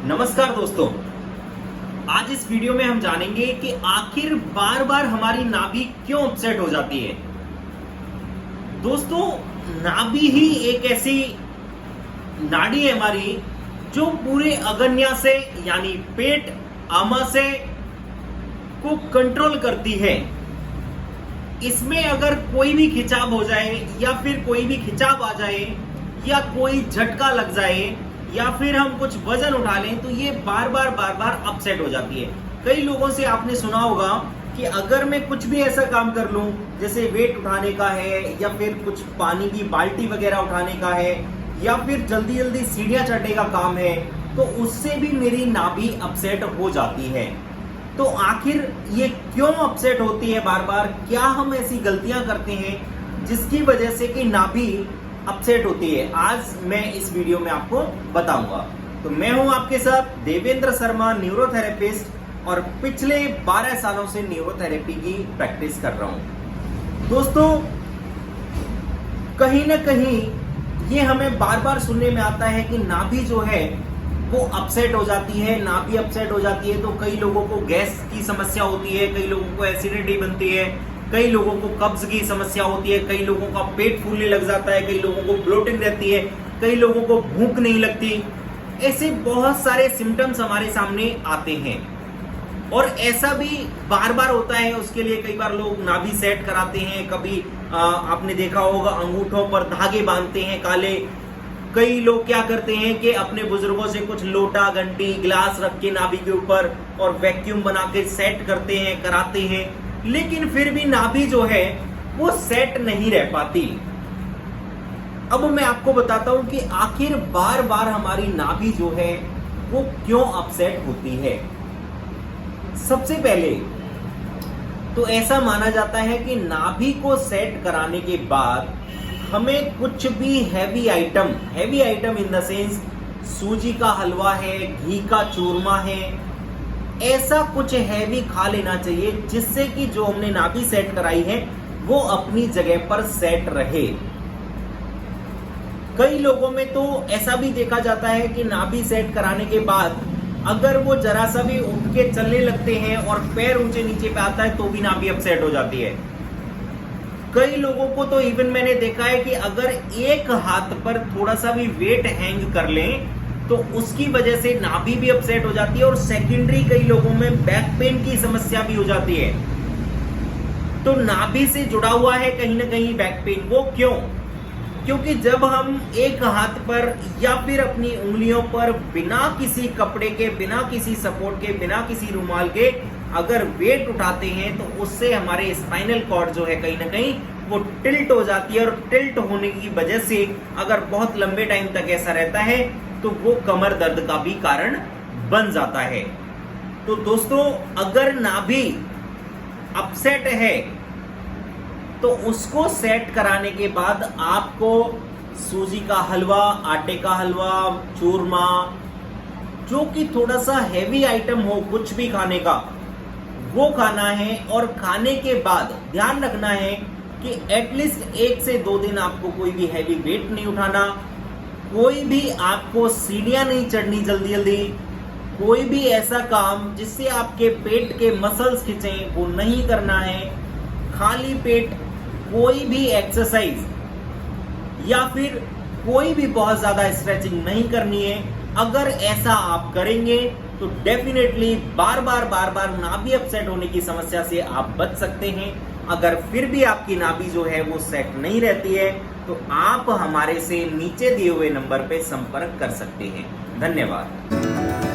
नमस्कार दोस्तों, आज इस वीडियो में हम जानेंगे कि आखिर बार बार हमारी नाभि क्यों अपसेट हो जाती है। दोस्तों, नाभि ही एक ऐसी नाड़ी है हमारी जो पूरे अग्न्याशय यानी पेट आमाशय को कंट्रोल करती है। इसमें अगर कोई भी खिंचाव हो जाए या फिर कोई भी खिंचाव आ जाए या कोई झटका लग जाए या फिर हम कुछ वजन उठा लें तो ये बार बार अपसेट हो जाती है। कई लोगों से आपने सुना होगा कि अगर मैं कुछ भी ऐसा काम कर लूं, जैसे वेट उठाने का है या फिर कुछ पानी की बाल्टी वगैरह उठाने का है या फिर जल्दी जल्दी सीढ़ियां चढ़ने का काम है, तो उससे भी मेरी नाभि अपसेट हो जाती है। तो आखिर ये क्यों अपसेट होती है बार बार? क्या हम ऐसी गलतियां करते हैं जिसकी वजह से कि नाभि अपसेट होती है? आज मैं इस वीडियो में आपको बताऊंगा। तो मैं हूं आपके साथ देवेंद्र शर्मा, न्यूरोथेरेपिस्ट, और पिछले 12 सालों से न्यूरोथेरेपी की प्रैक्टिस कर रहा हूं। दोस्तों, कहीं ना कहीं ये हमें बार बार सुनने में आता है कि नाभि जो है वो अपसेट हो जाती है। नाभि अपसेट हो जाती है तो कई लोगों को गैस की समस्या होती है, कई लोगों को एसिडिटी बनती है, कई लोगों को कब्ज की समस्या होती है, कई लोगों का पेट फूलने लग जाता है, कई लोगों को ब्लोटिंग रहती है, कई लोगों को भूख नहीं लगती। ऐसे बहुत सारे सिम्टम्स हमारे सामने आते हैं और ऐसा भी बार बार होता है। उसके लिए कई बार लोग नाभि सेट कराते हैं। कभी आपने देखा होगा अंगूठों पर धागे बांधते हैं काले। कई लोग क्या करते हैं कि अपने बुजुर्गों से कुछ लोटा, घंटी, गिलास रख के नाभि के ऊपर और वैक्यूम बना के सेट करते हैं, कराते हैं, लेकिन फिर भी नाभि जो है वो सेट नहीं रह पाती। अब मैं आपको बताता हूं कि आखिर बार बार हमारी नाभि जो है वो क्यों अपसेट होती है। सबसे पहले तो ऐसा माना जाता है कि नाभि को सेट कराने के बाद हमें कुछ भी heavy item in the sense सूजी का हलवा है, घी का चूरमा है, ऐसा कुछ हैवी खा लेना चाहिए जिससे कि जो हमने नाभि सेट कराई है वो अपनी जगह पर सेट रहे। कई लोगों में तो ऐसा भी देखा जाता है कि नाभि सेट कराने के बाद अगर वो जरा सा भी उठ के चलने लगते हैं और पैर ऊंचे नीचे पे आता है तो भी नाभि अपसेट हो जाती है। कई लोगों को तो इवन मैंने देखा है कि अगर एक हाथ पर थोड़ा सा भी वेट हैंग कर लें तो उसकी वजह से नाभि भी अपसेट हो जाती है और सेकेंडरी कई लोगों में बैक पेन की समस्या भी हो जाती है। तो नाभि से जुड़ा हुआ है कहीं ना कहीं बैक पेन। वो क्यों? क्योंकि जब हम एक हाथ पर या फिर अपनी उंगलियों पर बिना किसी कपड़े के, बिना किसी सपोर्ट के, बिना किसी रुमाल के अगर वेट उठाते हैं तो उससे हमारे स्पाइनल कॉर्ड जो है कहीं ना कहीं वो टिल्ट हो जाती है और टिल्ट होने की वजह से अगर बहुत लंबे टाइम तक ऐसा रहता है तो वो कमर दर्द का भी कारण बन जाता है। तो दोस्तों, अगर नाभि अपसेट है तो उसको सेट कराने के बाद आपको सूजी का हलवा, आटे का हलवा, चूरमा, जो कि थोड़ा सा हैवी आइटम हो कुछ भी खाने का, वो खाना है। और खाने के बाद ध्यान रखना है कि एटलीस्ट 1 से 2 दिन आपको कोई भी हैवी वेट नहीं उठाना, कोई भी आपको सीढ़ियां नहीं चढ़नी जल्दी जल्दी, कोई भी ऐसा काम जिससे आपके पेट के मसल्स खिंचें वो नहीं करना है। खाली पेट कोई भी एक्सरसाइज या फिर कोई भी बहुत ज्यादा स्ट्रेचिंग नहीं करनी है। अगर ऐसा आप करेंगे तो डेफिनेटली बार बार नाभि अपसेट होने की समस्या से आप बच सकते हैं। अगर फिर भी आपकी नाभि जो है वो सेट नहीं रहती है तो आप हमारे से नीचे दिए हुए नंबर पे संपर्क कर सकते हैं। धन्यवाद।